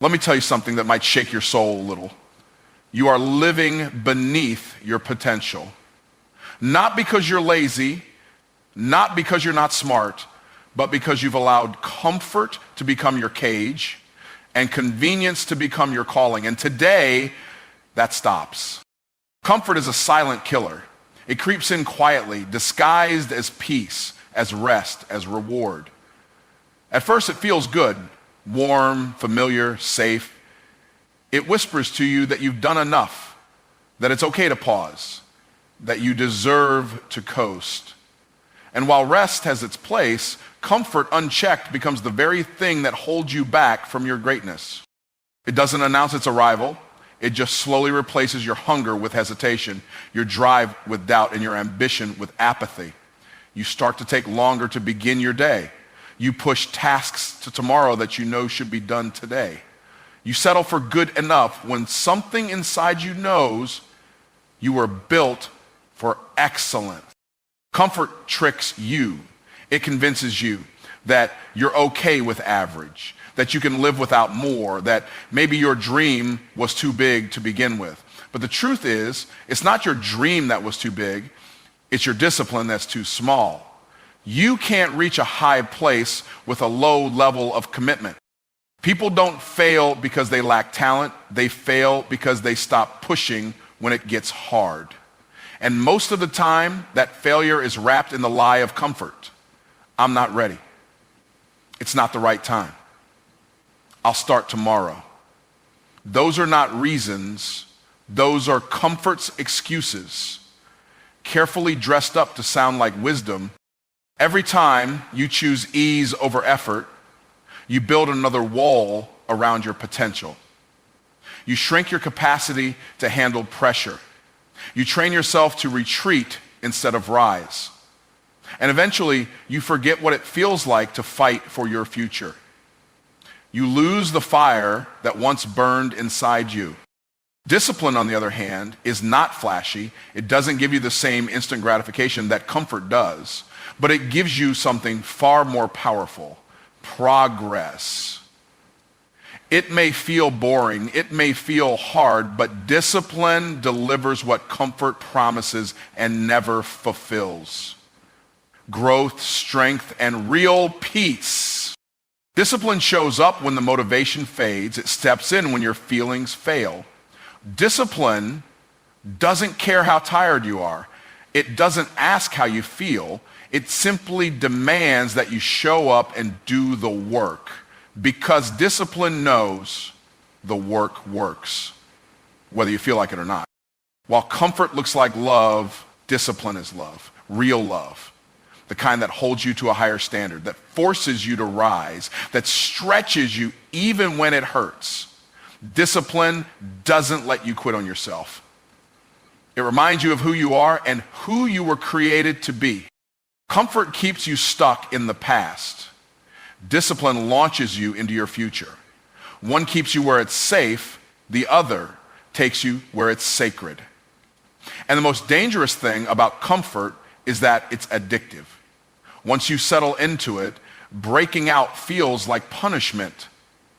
Let me tell you something that might shake your soul a little. You are living beneath your potential. Not because you're lazy, not because you're not smart, but because you've allowed comfort to become your cage and convenience to become your calling. And today, that stops. Comfort is a silent killer. It creeps in quietly, disguised as peace, as rest, as reward. At first, it feels good, warm, familiar, safe. It whispers to you that you've done enough, that it's okay to pause, that you deserve to coast. And while rest has its place, comfort unchecked becomes the very thing that holds you back from your greatness. It doesn't announce its arrival. It just slowly replaces your hunger with hesitation, your drive with doubt, and your ambition with apathy. You start to take longer to begin your day. You push tasks to tomorrow that you know should be done today. You settle for good enough when something inside you knows you were built for excellence. Comfort tricks you. It convinces you that you're okay with average, that you can live without more, that maybe your dream was too big to begin with. But the truth is, it's not your dream that was too big, it's your discipline that's too small. You can't reach a high place with a low level of commitment. People don't fail because they lack talent, they fail because they stop pushing when it gets hard. And most of the time, that failure is wrapped in the lie of comfort. I'm not ready. It's not the right time. I'll start tomorrow. Those are not reasons. Those are comfort's excuses, carefully dressed up to sound like wisdom. Every time you choose ease over effort, you build another wall around your potential. You shrink your capacity to handle pressure. You train yourself to retreat instead of rise. And eventually, you forget what it feels like to fight for your future. You lose the fire that once burned inside you. Discipline, on the other hand, is not flashy. It doesn't give you the same instant gratification that comfort does, but it gives you something far more powerful: progress. It may feel boring, it may feel hard, but discipline delivers what comfort promises and never fulfills: growth, strength, and real peace. Discipline shows up when the motivation fades. It steps in when your feelings fail. Discipline doesn't care how tired you are. It doesn't ask how you feel. It simply demands that you show up and do the work, because discipline knows the work works, whether you feel like it or not. While comfort looks like love, discipline is love, real love, the kind that holds you to a higher standard, that forces you to rise, that stretches you even when it hurts. Discipline doesn't let you quit on yourself. It reminds you of who you are and who you were created to be. Comfort keeps you stuck in the past. Discipline launches you into your future. One keeps you where it's safe, the other takes you where it's sacred. And the most dangerous thing about comfort is that it's addictive. Once you settle into it, breaking out feels like punishment,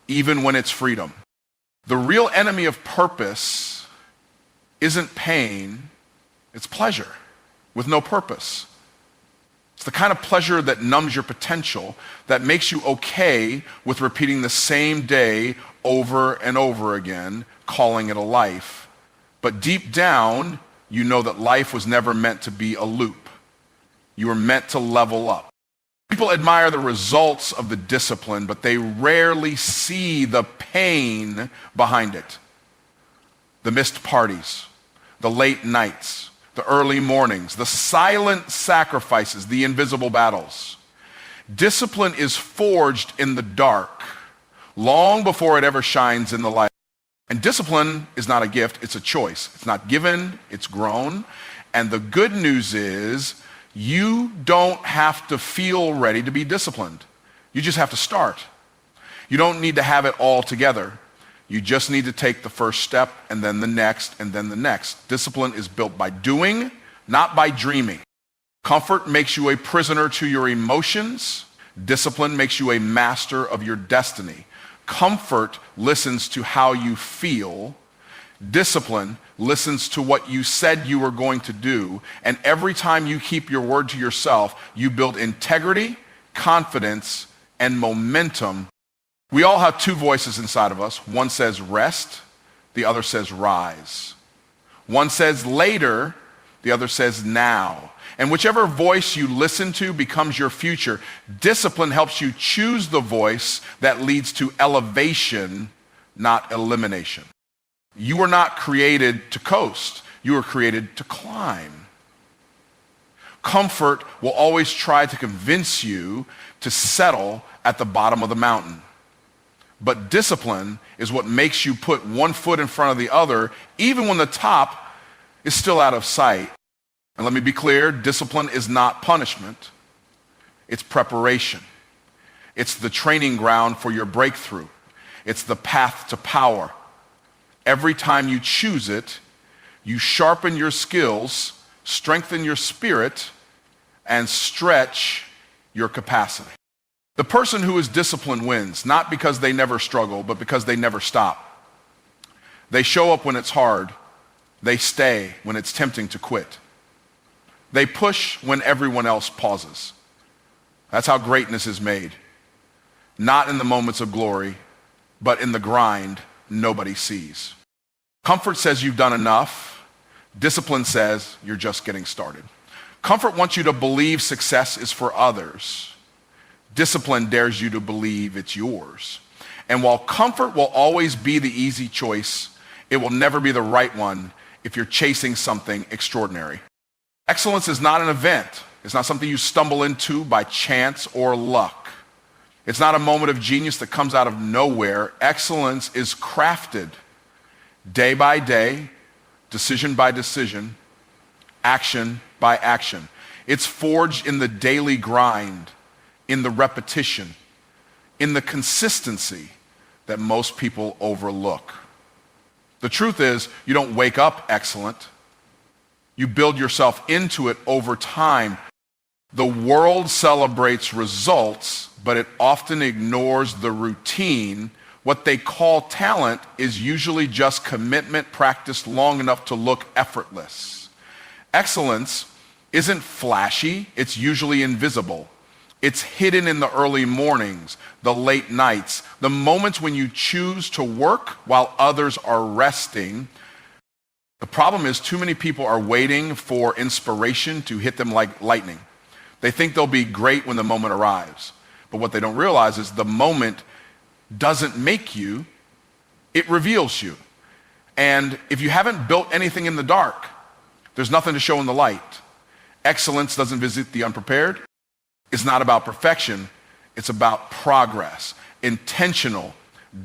even when it's freedom. The real enemy of purpose isn't pain, it's pleasure with no purpose. It's the kind of pleasure that numbs your potential, that makes you okay with repeating the same day over and over again, calling it a life. But deep down, you know that life was never meant to be a loop. You were meant to level up. People admire the results of the discipline, but they rarely see the pain behind it. The missed parties, the late nights, the early mornings, the silent sacrifices, the invisible battles. Discipline is forged in the dark, long before it ever shines in the light. And discipline is not a gift, it's a choice. It's not given, it's grown. And the good news is, you don't have to feel ready to be disciplined. You just have to start. You don't need to have it all together. You just need to take the first step, and then the next, and then the next. Discipline is built by doing, not by dreaming. Comfort makes you a prisoner to your emotions. Discipline makes you a master of your destiny. Comfort listens to how you feel. Discipline listens to what you said you were going to do. And every time you keep your word to yourself, you build integrity, confidence, and momentum. We all have two voices inside of us. One says rest, the other says rise. One says later, the other says now. And whichever voice you listen to becomes your future. Discipline helps you choose the voice that leads to elevation, not elimination. You were not created to coast. You were created to climb. Comfort will always try to convince you to settle at the bottom of the mountain. But discipline is what makes you put one foot in front of the other, even when the top is still out of sight. And let me be clear, discipline is not punishment. It's preparation. It's the training ground for your breakthrough. It's the path to power. Every time you choose it, you sharpen your skills, strengthen your spirit, and stretch your capacity. The person who is disciplined wins, not because they never struggle, but because they never stop. They show up when it's hard. They stay when it's tempting to quit. They push when everyone else pauses. That's how greatness is made. Not in the moments of glory, but in the grind nobody sees. Comfort says you've done enough. Discipline says you're just getting started. Comfort wants you to believe success is for others. Discipline dares you to believe it's yours. And while comfort will always be the easy choice, it will never be the right one if you're chasing something extraordinary. Excellence is not an event. It's not something you stumble into by chance or luck. It's not a moment of genius that comes out of nowhere. Excellence is crafted day by day, decision by decision, action by action. It's forged in the daily grind, in the repetition, in the consistency that most people overlook. The truth is, you don't wake up excellent. You build yourself into it over time. The world celebrates results, but it often ignores the routine. What they call talent is usually just commitment practiced long enough to look effortless. Excellence isn't flashy, it's usually invisible. It's hidden in the early mornings, the late nights, the moments when you choose to work while others are resting. The problem is too many people are waiting for inspiration to hit them like lightning. They think they'll be great when the moment arrives. But what they don't realize is the moment doesn't make you, it reveals you. And if you haven't built anything in the dark, there's nothing to show in the light. Excellence doesn't visit the unprepared. It's not about perfection. It's about progress, intentional,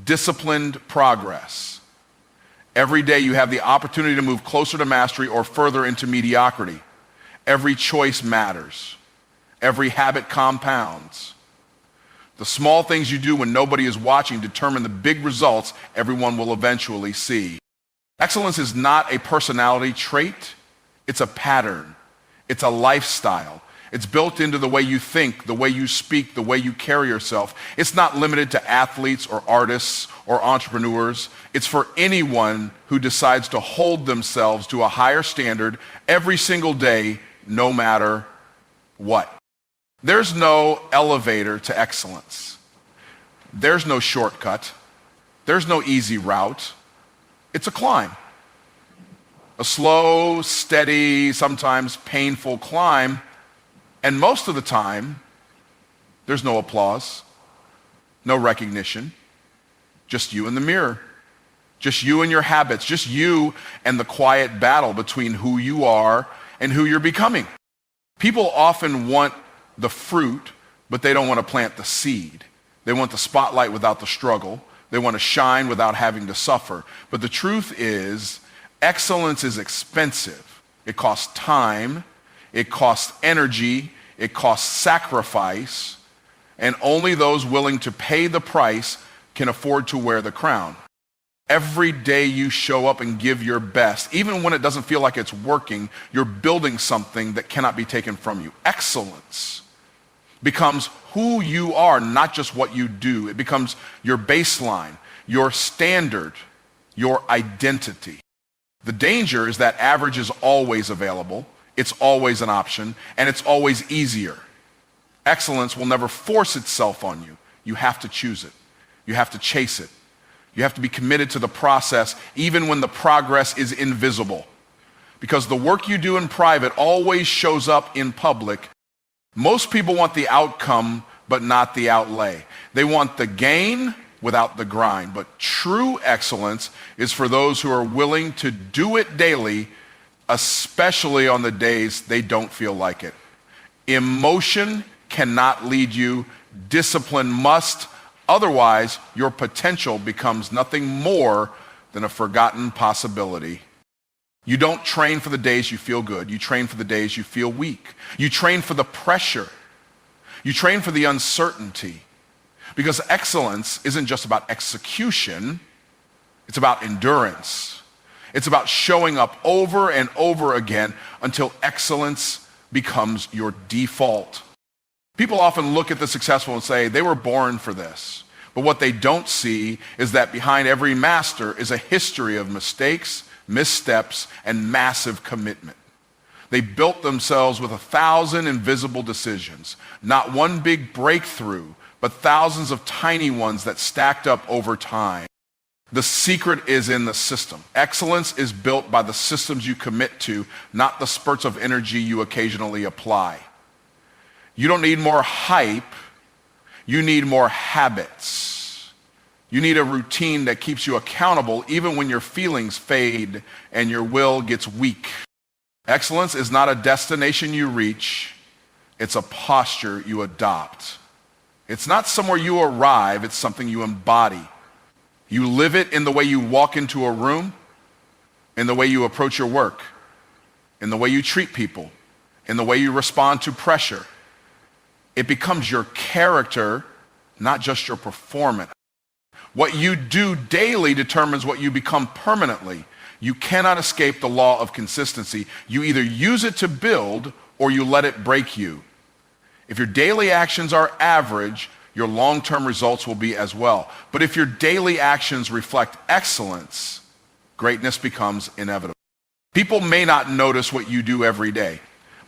disciplined progress. Every day you have the opportunity to move closer to mastery or further into mediocrity. Every choice matters. Every habit compounds. The small things you do when nobody is watching determine the big results everyone will eventually see. Excellence is not a personality trait. It's a pattern. It's a lifestyle. It's built into the way you think, the way you speak, the way you carry yourself. It's not limited to athletes or artists or entrepreneurs. It's for anyone who decides to hold themselves to a higher standard every single day, no matter what. There's no elevator to excellence. There's no shortcut. There's no easy route. It's a climb. A slow, steady, sometimes painful climb. And most of the time, there's no applause, no recognition, just you in the mirror, just you and your habits, just you and the quiet battle between who you are and who you're becoming. People often want the fruit, but they don't want to plant the seed. They want the spotlight without the struggle. They want to shine without having to suffer. But the truth is, excellence is expensive. It costs time. It costs energy, it costs sacrifice, and only those willing to pay the price can afford to wear the crown. Every day you show up and give your best, even when it doesn't feel like it's working, you're building something that cannot be taken from you. Excellence becomes who you are, not just what you do. It becomes your baseline, your standard, your identity. The danger is that average is always available, it's always an option, and it's always easier. Excellence will never force itself on you. You have to choose it. You have to chase it. You have to be committed to the process even when the progress is invisible. Because the work you do in private always shows up in public. Most people want the outcome, but not the outlay. They want the gain without the grind. But true excellence is for those who are willing to do it daily, especially on the days they don't feel like it. Emotion cannot lead you. Discipline must. Otherwise, your potential becomes nothing more than a forgotten possibility. You don't train for the days you feel good. You train for the days you feel weak. You train for the pressure. You train for the uncertainty. Because excellence isn't just about execution. It's about endurance. It's about showing up over and over again until excellence becomes your default. People often look at the successful and say, they were born for this. But what they don't see is that behind every master is a history of mistakes, missteps, and massive commitment. They built themselves with 1,000 invisible decisions, not one big breakthrough, but thousands of tiny ones that stacked up over time. The secret is in the system. Excellence is built by the systems you commit to, not the spurts of energy you occasionally apply. You don't need more hype, you need more habits. You need a routine that keeps you accountable even when your feelings fade and your will gets weak. Excellence is not a destination you reach, it's a posture you adopt. It's not somewhere you arrive, it's something you embody. You live it in the way you walk into a room, in the way you approach your work, in the way you treat people, in the way you respond to pressure. It becomes your character, not just your performance. What you do daily determines what you become permanently. You cannot escape the law of consistency. You either use it to build or you let it break you. If your daily actions are average, your long-term results will be as well. But if your daily actions reflect excellence, greatness becomes inevitable. People may not notice what you do every day,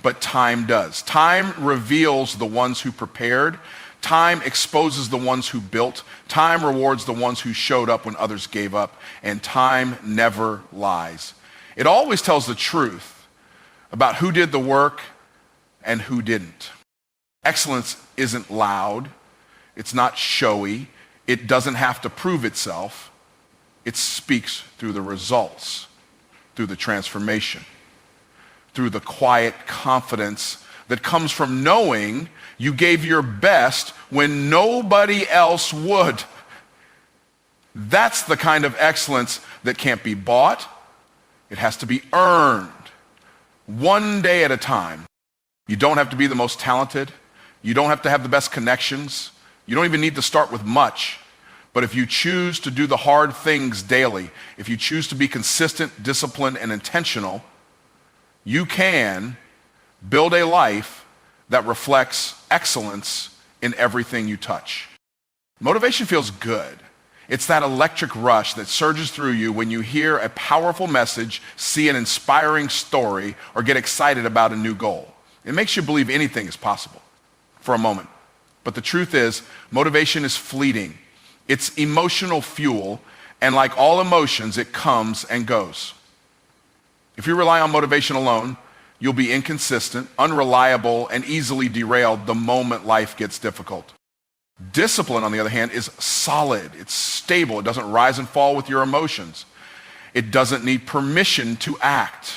but time does. Time reveals the ones who prepared. Time exposes the ones who built. Time rewards the ones who showed up when others gave up. And time never lies. It always tells the truth about who did the work and who didn't. Excellence isn't loud. It's not showy. It doesn't have to prove itself. It speaks through the results, through the transformation, through the quiet confidence that comes from knowing you gave your best when nobody else would. That's the kind of excellence that can't be bought. It has to be earned, one day at a time. You don't have to be the most talented. You don't have to have the best connections. You don't even need to start with much. But if you choose to do the hard things daily, if you choose to be consistent, disciplined, and intentional, you can build a life that reflects excellence in everything you touch. Motivation feels good. It's that electric rush that surges through you when you hear a powerful message, see an inspiring story, or get excited about a new goal. It makes you believe anything is possible for a moment. But the truth is, motivation is fleeting. It's emotional fuel, and like all emotions, it comes and goes. If you rely on motivation alone, you'll be inconsistent, unreliable, and easily derailed the moment life gets difficult. Discipline, on the other hand, is solid. It's stable. It doesn't rise and fall with your emotions. It doesn't need permission to act.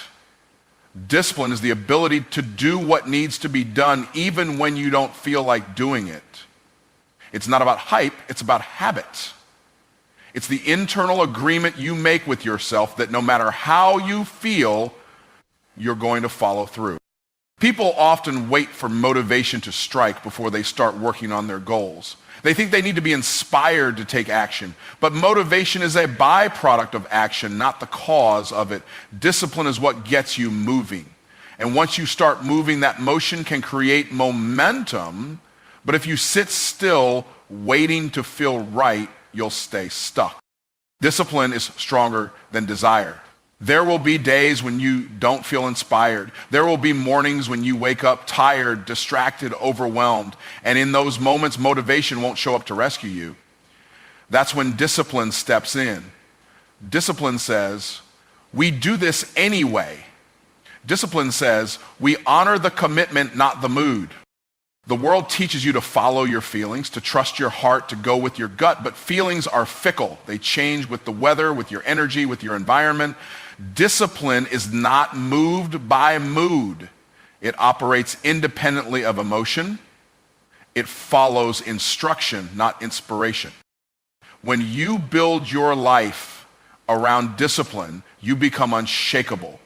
Discipline is the ability to do what needs to be done even when you don't feel like doing it. It's not about hype, it's about habit. It's the internal agreement you make with yourself that no matter how you feel, you're going to follow through. People often wait for motivation to strike before they start working on their goals. They think they need to be inspired to take action, but motivation is a byproduct of action, not the cause of it. Discipline is what gets you moving. And once you start moving, that motion can create momentum, But if you sit still waiting to feel right, you'll stay stuck. Discipline is stronger than desire. There will be days when you don't feel inspired. There will be mornings when you wake up tired, distracted, overwhelmed. And in those moments, motivation won't show up to rescue you. That's when discipline steps in. Discipline says, we do this anyway. Discipline says, we honor the commitment, not the mood. The world teaches you to follow your feelings, to trust your heart, to go with your gut, but feelings are fickle. They change with the weather, with your energy, with your environment. Discipline is not moved by mood. It operates independently of emotion. It follows instruction, not inspiration. When you build your life around discipline, you become unshakable.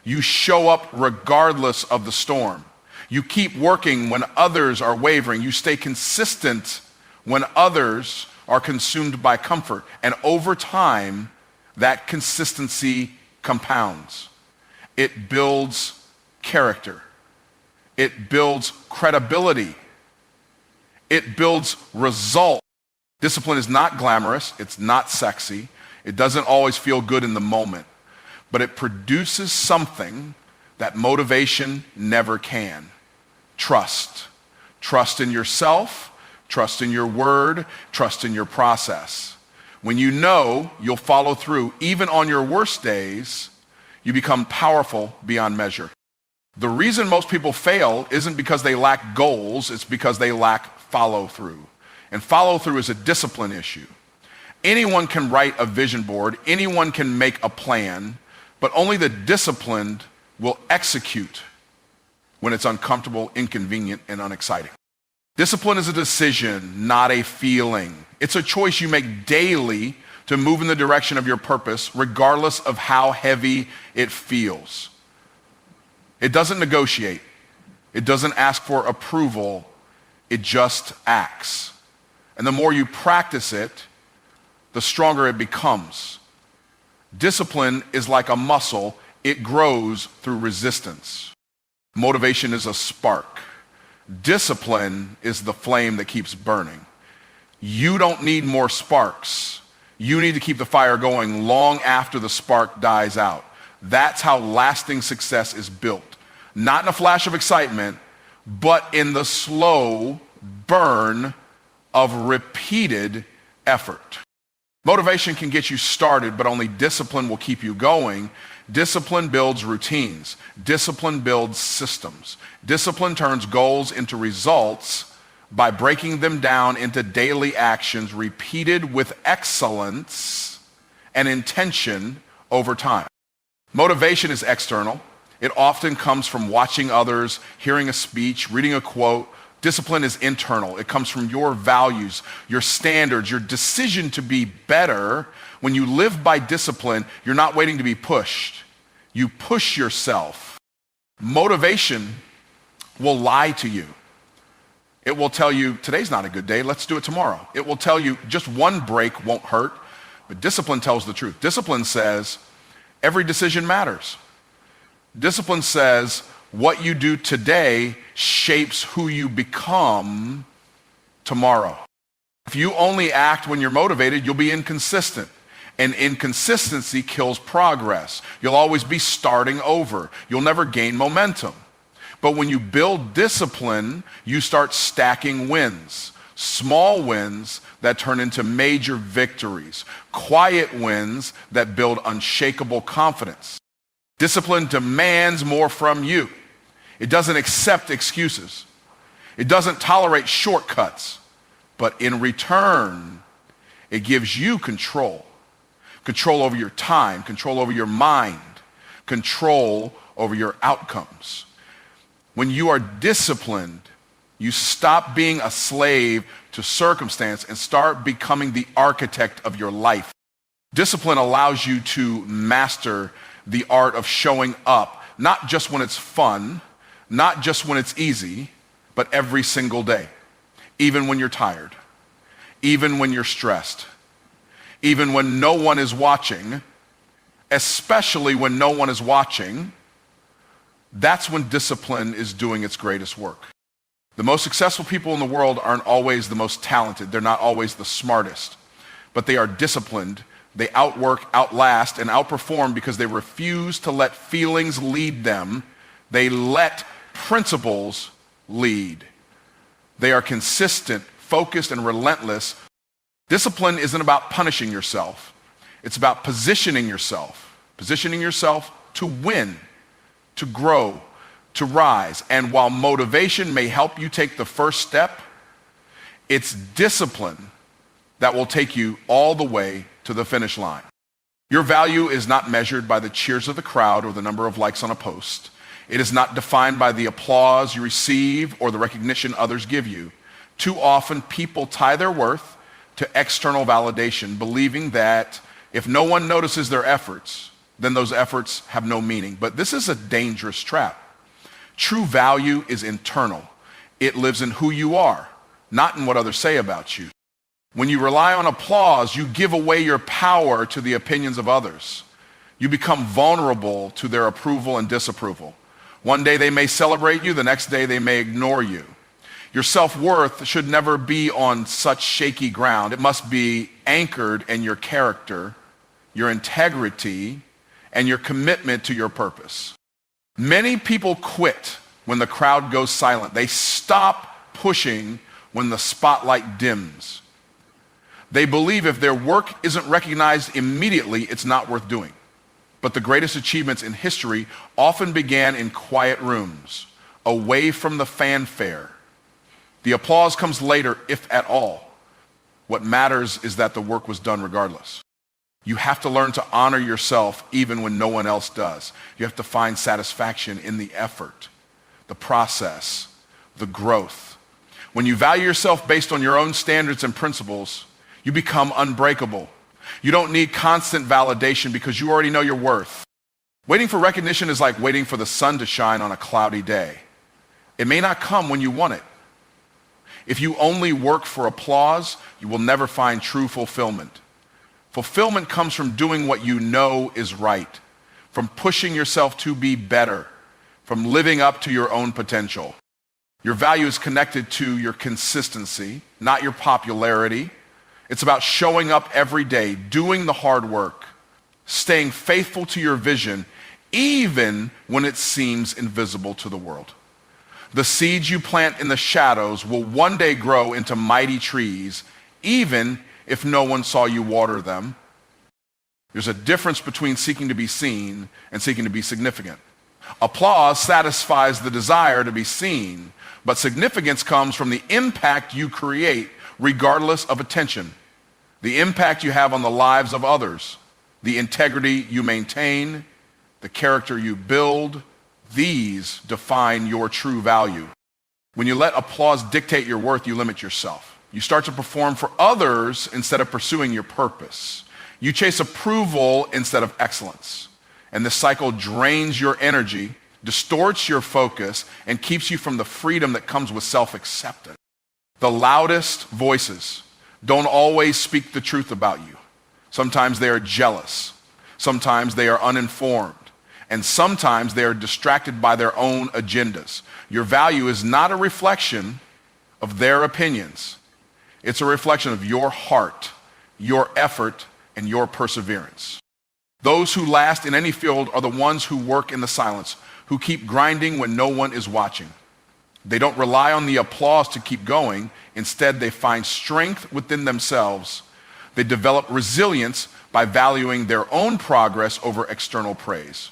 You show up regardless of the storm. You keep working when others are wavering. You stay consistent when others are consumed by comfort. And over time, that consistency compounds. It builds character. It builds credibility. It builds result. Discipline is not glamorous. It's not sexy. It doesn't always feel good in the moment. But it produces something that motivation never can. Trust. Trust in yourself, trust in your word, trust in your process. When you know you'll follow through, even on your worst days, you become powerful beyond measure. The reason most people fail isn't because they lack goals, it's because they lack follow through. And follow through is a discipline issue. Anyone can write a vision board, anyone can make a plan, but only the disciplined will execute when it's uncomfortable, inconvenient, and unexciting. Discipline is a decision, not a feeling. It's a choice you make daily to move in the direction of your purpose, regardless of how heavy it feels. It doesn't negotiate. It doesn't ask for approval. It just acts. And the more you practice it, the stronger it becomes. Discipline is like a muscle. It grows through resistance. Motivation is a spark. Discipline is the flame that keeps burning. You don't need more sparks. You need to keep the fire going long after the spark dies out. That's how lasting success is built. Not in a flash of excitement, but in the slow burn of repeated effort. Motivation can get you started, but only discipline will keep you going. Discipline builds routines. Discipline builds systems. Discipline turns goals into results by breaking them down into daily actions repeated with excellence and intention over time. Motivation is external. It often comes from watching others, hearing a speech, reading a quote. Discipline is internal. It comes from your values, your standards, your decision to be better. When you live by discipline, you're not waiting to be pushed. You push yourself. Motivation will lie to you. It will tell you, today's not a good day, let's do it tomorrow. It will tell you, just one break won't hurt. But discipline tells the truth. Discipline says, every decision matters. Discipline says, what you do today shapes who you become tomorrow. If you only act when you're motivated, you'll be inconsistent. And inconsistency kills progress. You'll always be starting over. You'll never gain momentum. But when you build discipline, you start stacking wins. Small wins that turn into major victories. Quiet wins that build unshakable confidence. Discipline demands more from you. It doesn't accept excuses. It doesn't tolerate shortcuts. But in return, it gives you control. Control over your time, control over your mind, control over your outcomes. When you are disciplined, you stop being a slave to circumstance and start becoming the architect of your life. Discipline allows you to master the art of showing up, not just when it's fun, not just when it's easy, but every single day. Even when you're tired, even when you're stressed, even when no one is watching, especially when no one is watching, that's when discipline is doing its greatest work. The most successful people in the world aren't always the most talented. They're not always the smartest, but they are disciplined. They outwork, outlast, and outperform because they refuse to let feelings lead them. They let principles lead. They are consistent, focused, and relentless. Discipline isn't about punishing yourself. It's about positioning yourself to win, to grow, to rise. And while motivation may help you take the first step, it's discipline that will take you all the way to the finish line. Your value is not measured by the cheers of the crowd or the number of likes on a post. It is not defined by the applause you receive or the recognition others give you. Too often, people tie their worth to external validation, believing that if no one notices their efforts, then those efforts have no meaning. But this is a dangerous trap. True value is internal. It lives in who you are, not in what others say about you. When you rely on applause, you give away your power to the opinions of others. You become vulnerable to their approval and disapproval. One day they may celebrate you, the next day they may ignore you. Your self-worth should never be on such shaky ground. It must be anchored in your character, your integrity, and your commitment to your purpose. Many people quit when the crowd goes silent. They stop pushing when the spotlight dims. They believe if their work isn't recognized immediately, it's not worth doing. But the greatest achievements in history often began in quiet rooms, away from the fanfare. The applause comes later, if at all. What matters is that the work was done regardless. You have to learn to honor yourself even when no one else does. You have to find satisfaction in the effort, the process, the growth. When you value yourself based on your own standards and principles, you become unbreakable. You don't need constant validation because you already know your worth. Waiting for recognition is like waiting for the sun to shine on a cloudy day. It may not come when you want it. If you only work for applause, you will never find true fulfillment. Fulfillment comes from doing what you know is right, from pushing yourself to be better, from living up to your own potential. Your value is connected to your consistency, not your popularity. It's about showing up every day, doing the hard work, staying faithful to your vision, even when it seems invisible to the world. The seeds you plant in the shadows will one day grow into mighty trees, even if no one saw you water them. There's a difference between seeking to be seen and seeking to be significant. Applause satisfies the desire to be seen, but significance comes from the impact you create regardless of attention, the impact you have on the lives of others, the integrity you maintain, the character you build. These define your true value. When you let applause dictate your worth, you limit yourself. You start to perform for others instead of pursuing your purpose. You chase approval instead of excellence. And this cycle drains your energy, distorts your focus, and keeps you from the freedom that comes with self-acceptance. The loudest voices don't always speak the truth about you. Sometimes they are jealous. Sometimes they are uninformed. And sometimes they are distracted by their own agendas. Your value is not a reflection of their opinions. It's a reflection of your heart, your effort, and your perseverance. Those who last in any field are the ones who work in the silence, who keep grinding when no one is watching. They don't rely on the applause to keep going. Instead, they find strength within themselves. They develop resilience by valuing their own progress over external praise.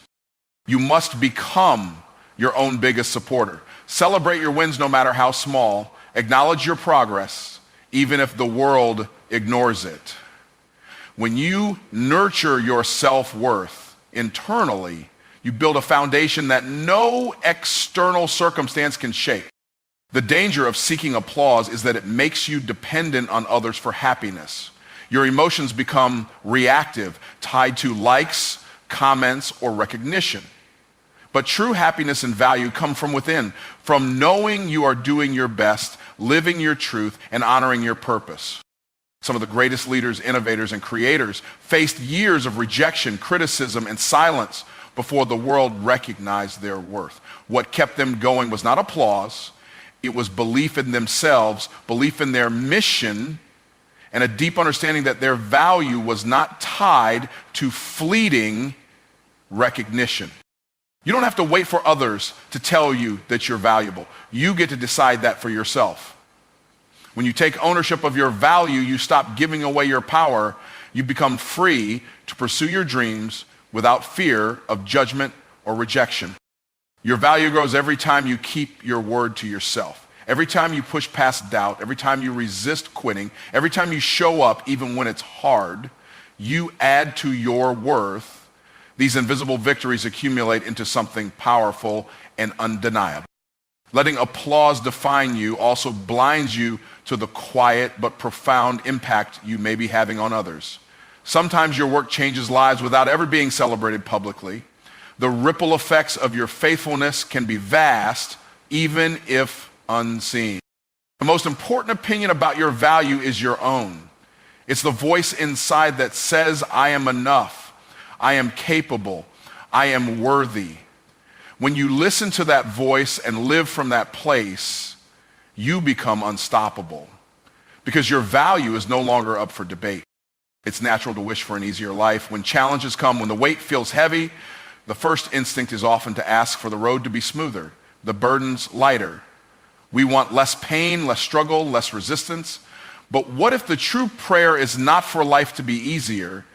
You must become your own biggest supporter. Celebrate your wins no matter how small. Acknowledge your progress, even if the world ignores it. When you nurture your self-worth internally, you build a foundation that no external circumstance can shake. The danger of seeking applause is that it makes you dependent on others for happiness. Your emotions become reactive, tied to likes, comments, or recognition. But true happiness and value come from within, from knowing you are doing your best, living your truth, and honoring your purpose. Some of the greatest leaders, innovators, and creators faced years of rejection, criticism, and silence before the world recognized their worth. What kept them going was not applause. It was belief in themselves, belief in their mission, and a deep understanding that their value was not tied to fleeting recognition. You don't have to wait for others to tell you that you're valuable. You get to decide that for yourself. When you take ownership of your value, you stop giving away your power. You become free to pursue your dreams without fear of judgment or rejection. Your value grows every time you keep your word to yourself. Every time you push past doubt, every time you resist quitting, every time you show up even when it's hard, you add to your worth. These invisible victories accumulate into something powerful and undeniable. Letting applause define you also blinds you to the quiet but profound impact you may be having on others. Sometimes your work changes lives without ever being celebrated publicly. The ripple effects of your faithfulness can be vast, even if unseen. The most important opinion about your value is your own. It's the voice inside that says, I am enough, I am capable, I am worthy. When you listen to that voice and live from that place, you become unstoppable because your value is no longer up for debate. It's natural to wish for an easier life. When challenges come, when the weight feels heavy, the first instinct is often to ask for the road to be smoother, the burdens lighter. We want less pain, less struggle, less resistance. But what if the true prayer is not for life to be easier,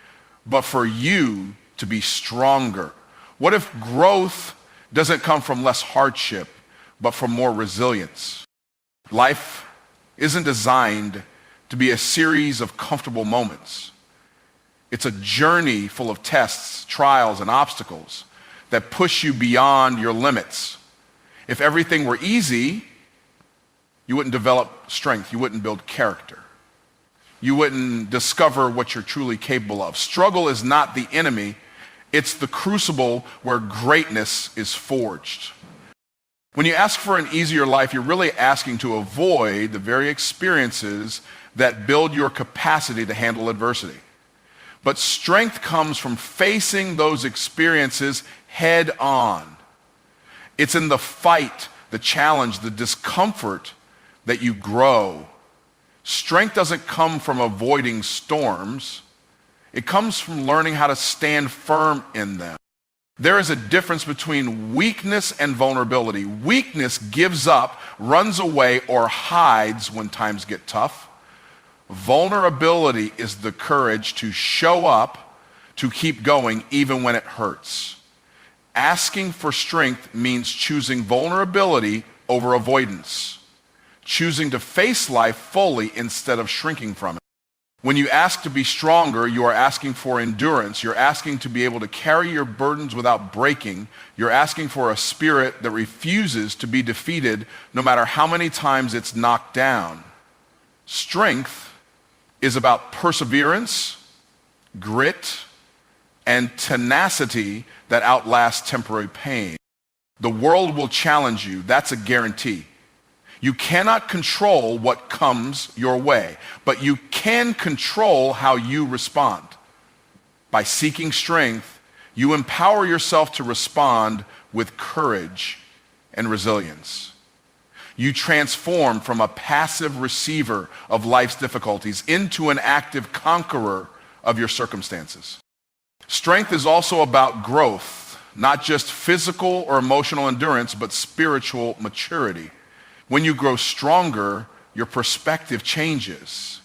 but for you to be stronger? What if growth doesn't come from less hardship, but from more resilience? Life isn't designed to be a series of comfortable moments. It's a journey full of tests, trials, and obstacles that push you beyond your limits. If everything were easy, you wouldn't develop strength. You wouldn't build character. You wouldn't discover what you're truly capable of. Struggle is not the enemy. It's the crucible where greatness is forged. When you ask for an easier life, you're really asking to avoid the very experiences that build your capacity to handle adversity. But strength comes from facing those experiences head on. It's in the fight, the challenge, the discomfort that you grow. Strength doesn't come from avoiding storms. It comes from learning how to stand firm in them. There is a difference between weakness and vulnerability. Weakness gives up, runs away, or hides when times get tough. Vulnerability is the courage to show up, to keep going even when it hurts. Asking for strength means choosing vulnerability over avoidance, choosing to face life fully instead of shrinking from it. When you ask to be stronger, you are asking for endurance. You're asking to be able to carry your burdens without breaking. You're asking for a spirit that refuses to be defeated no matter how many times it's knocked down. Strength is about perseverance, grit, and tenacity that outlasts temporary pain. The world will challenge you. That's a guarantee. You cannot control what comes your way, but you can control how you respond. By seeking strength, you empower yourself to respond with courage and resilience. You transform from a passive receiver of life's difficulties into an active conqueror of your circumstances. Strength is also about growth, not just physical or emotional endurance, but spiritual maturity. When you grow stronger, your perspective changes.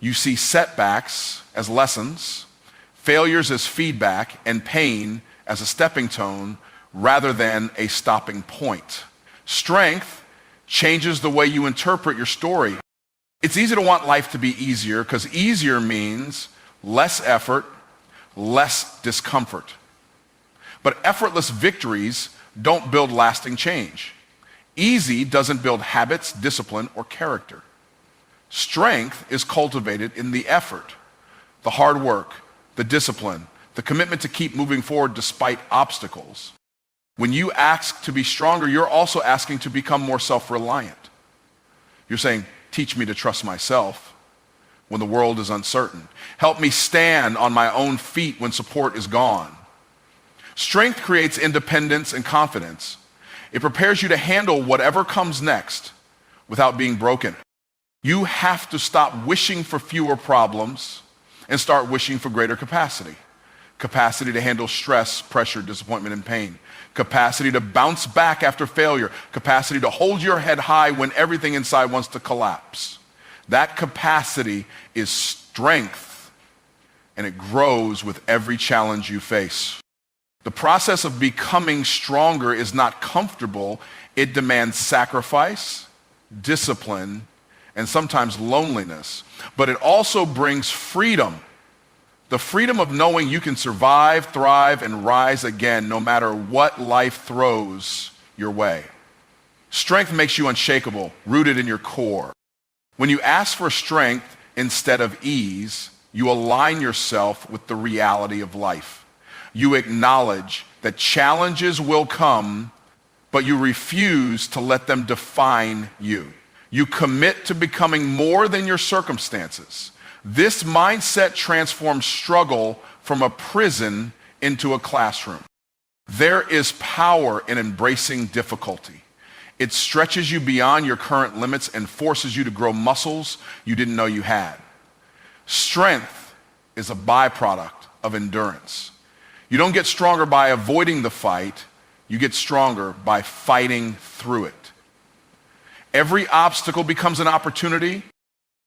You see setbacks as lessons, failures as feedback, and pain as a stepping stone rather than a stopping point. Strength changes the way you interpret your story. It's easy to want life to be easier because easier means less effort, less discomfort. But effortless victories don't build lasting change. Easy doesn't build habits, discipline, or character. Strength is cultivated in the effort, the hard work, the discipline, the commitment to keep moving forward despite obstacles. When you ask to be stronger, you're also asking to become more self-reliant. You're saying, teach me to trust myself when the world is uncertain. Help me stand on my own feet when support is gone. Strength creates independence and confidence. It prepares you to handle whatever comes next. without being broken. You have to stop wishing for fewer problems and start wishing for greater capacity. Capacity to handle stress, pressure, disappointment, and pain. Capacity to bounce back after failure. Capacity to hold your head high when everything inside wants to collapse. That capacity is strength, and it grows with every challenge you face. The process of becoming stronger is not comfortable. It demands sacrifice, discipline, and sometimes loneliness. But it also brings freedom. The freedom of knowing you can survive, thrive, and rise again no matter what life throws your way. Strength makes you unshakable, rooted in your core. When you ask for strength instead of ease, you align yourself with the reality of life. You acknowledge that challenges will come, but you refuse to let them define you. You commit to becoming more than your circumstances. This mindset transforms struggle from a prison into a classroom. There is power in embracing difficulty. It stretches you beyond your current limits and forces you to grow muscles you didn't know you had. Strength is a byproduct of endurance. You don't get stronger by avoiding the fight. You get stronger by fighting through it. Every obstacle becomes an opportunity.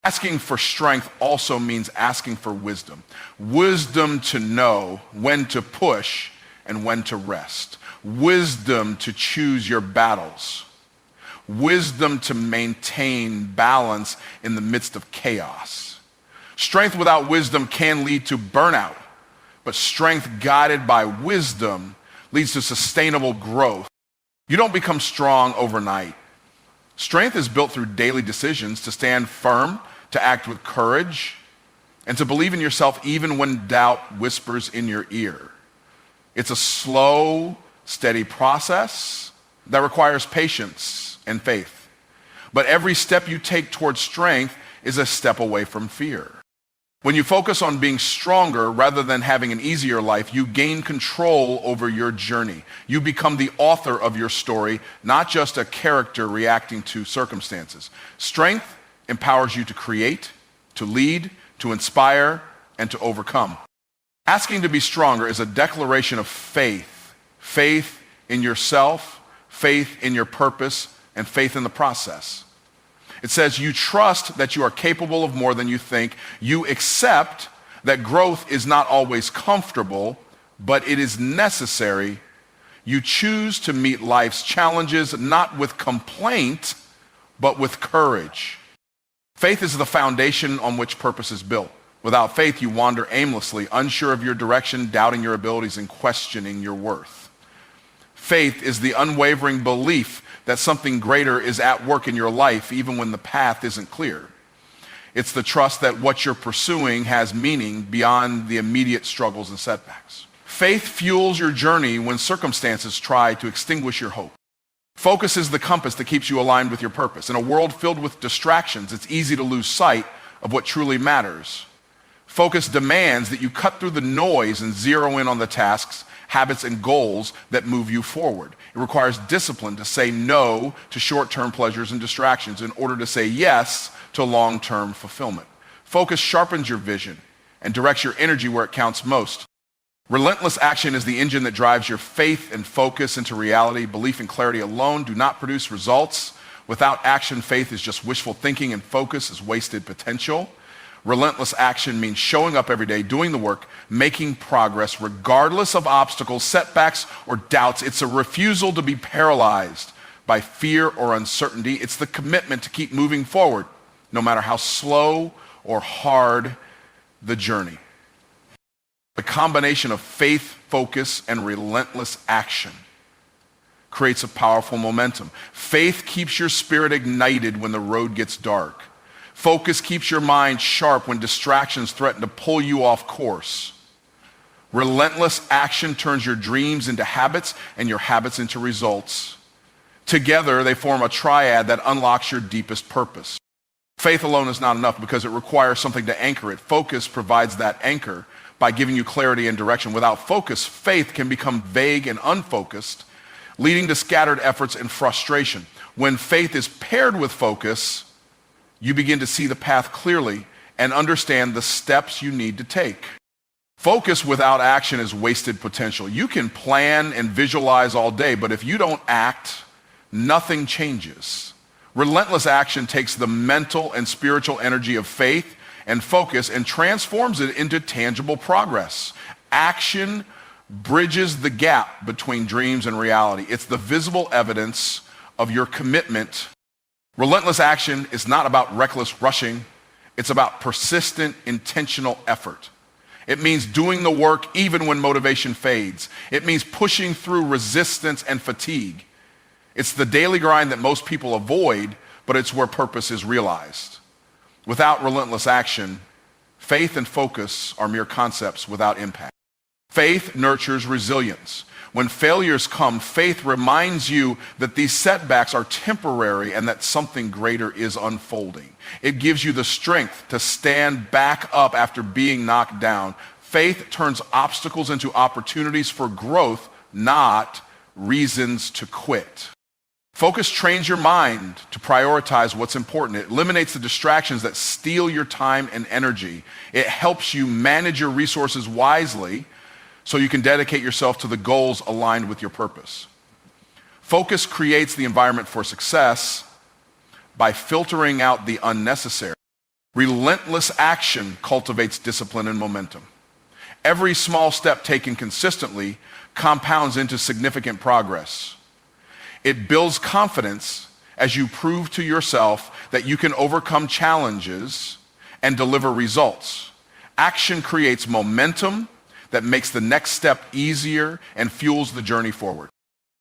Asking for strength also means asking for wisdom. Wisdom to know when to push and when to rest. Wisdom to choose your battles. Wisdom to maintain balance in the midst of chaos. Strength without wisdom can lead to burnout, but strength guided by wisdom leads to sustainable growth. You don't become strong overnight. Strength is built through daily decisions to stand firm, to act with courage, and to believe in yourself even when doubt whispers in your ear. It's a slow, steady process that requires patience and faith. But every step you take towards strength is a step away from fear. When you focus on being stronger rather than having an easier life, you gain control over your journey. You become the author of your story, not just a character reacting to circumstances. Strength empowers you to create, to lead, to inspire, and to overcome. Asking to be stronger is a declaration of faith. Faith in yourself, faith in your purpose, and faith in the process. It says you trust that you are capable of more than you think. You accept that growth is not always comfortable, but it is necessary. You choose to meet life's challenges not with complaint, but with courage. Faith is the foundation on which purpose is built. Without faith, you wander aimlessly, unsure of your direction, doubting your abilities, and questioning your worth. Faith is the unwavering belief that something greater is at work in your life, even when the path isn't clear. It's the trust that what you're pursuing has meaning beyond the immediate struggles and setbacks. Faith fuels your journey when circumstances try to extinguish your hope. Focus is the compass that keeps you aligned with your purpose. In a world filled with distractions, it's easy to lose sight of what truly matters. Focus demands that you cut through the noise and zero in on the tasks, habits, and goals that move you forward. It requires discipline to say no to short-term pleasures and distractions in order to say yes to long-term fulfillment. Focus sharpens your vision and directs your energy where it counts most. Relentless action is the engine that drives your faith and focus into reality. Belief and clarity alone do not produce results. Without action, faith is just wishful thinking, and focus is wasted potential. Relentless action means showing up every day, doing the work, making progress, regardless of obstacles, setbacks, or doubts. It's a refusal to be paralyzed by fear or uncertainty. It's the commitment to keep moving forward, no matter how slow or hard the journey. The combination of faith, focus, and relentless action creates a powerful momentum. Faith keeps your spirit ignited when the road gets dark. Focus keeps your mind sharp when distractions threaten to pull you off course. Relentless action turns your dreams into habits and your habits into results. Together, they form a triad that unlocks your deepest purpose. Faith alone is not enough because it requires something to anchor it. Focus provides that anchor by giving you clarity and direction. Without focus, faith can become vague and unfocused, leading to scattered efforts and frustration. When faith is paired with focus, you begin to see the path clearly and understand the steps you need to take. Focus without action is wasted potential. You can plan and visualize all day, but if you don't act, nothing changes. Relentless action takes the mental and spiritual energy of faith and focus and transforms it into tangible progress. Action bridges the gap between dreams and reality. It's the visible evidence of your commitment. Relentless action is not about reckless rushing. It's about persistent, intentional effort. It means doing the work even when motivation fades. It means pushing through resistance and fatigue. It's the daily grind that most people avoid, but it's where purpose is realized. Without relentless action, faith and focus are mere concepts without impact. Faith nurtures resilience. When failures come, faith reminds you that these setbacks are temporary and that something greater is unfolding. It gives you the strength to stand back up after being knocked down. Faith turns obstacles into opportunities for growth, not reasons to quit. Focus trains your mind to prioritize what's important. It eliminates the distractions that steal your time and energy. It helps you manage your resources wisely so you can dedicate yourself to the goals aligned with your purpose. Focus creates the environment for success by filtering out the unnecessary. Relentless action cultivates discipline and momentum. Every small step taken consistently compounds into significant progress. It builds confidence as you prove to yourself that you can overcome challenges and deliver results. Action creates momentum that makes the next step easier and fuels the journey forward.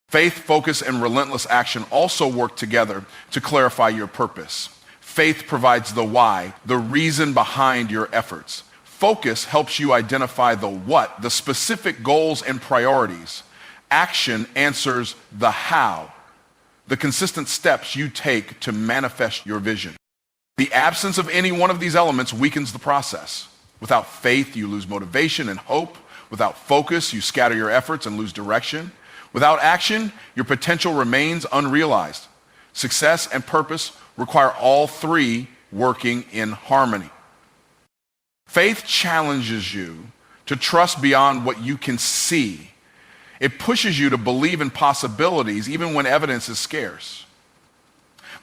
Faith, focus, and relentless action also work together to clarify your purpose. Faith provides the why, the reason behind your efforts. Focus helps you identify the what, the specific goals and priorities. Action answers the how, the consistent steps you take to manifest your vision. The absence of any one of these elements weakens the process. Without faith, you lose motivation and hope. Without focus, you scatter your efforts and lose direction. Without action, your potential remains unrealized. Success and purpose require all three working in harmony. Faith challenges you to trust beyond what you can see. It pushes you to believe in possibilities even when evidence is scarce.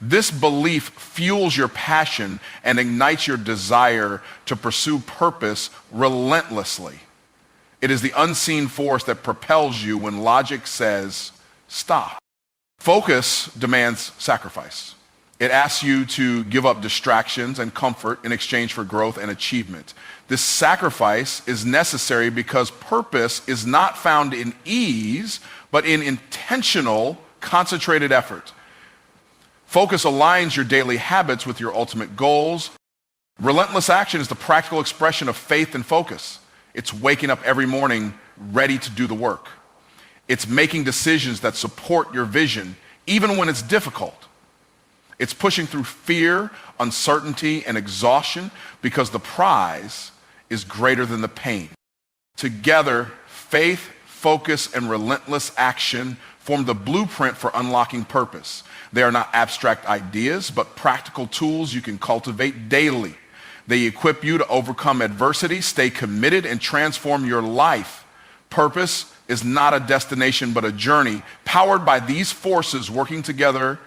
This belief fuels your passion and ignites your desire to pursue purpose relentlessly. It is the unseen force that propels you when logic says, stop. Focus demands sacrifice. It asks you to give up distractions and comfort in exchange for growth and achievement. This sacrifice is necessary because purpose is not found in ease, but in intentional, concentrated effort. Focus aligns your daily habits with your ultimate goals. Relentless action is the practical expression of faith and focus. It's waking up every morning ready to do the work. It's making decisions that support your vision, even when it's difficult. It's pushing through fear, uncertainty, and exhaustion because the prize is greater than the pain. Together, faith, focus, and relentless action form the blueprint for unlocking purpose. They are not abstract ideas, but practical tools you can cultivate daily. They equip you to overcome adversity, stay committed, and transform your life. Purpose is not a destination, but a journey. Powered by these forces working together,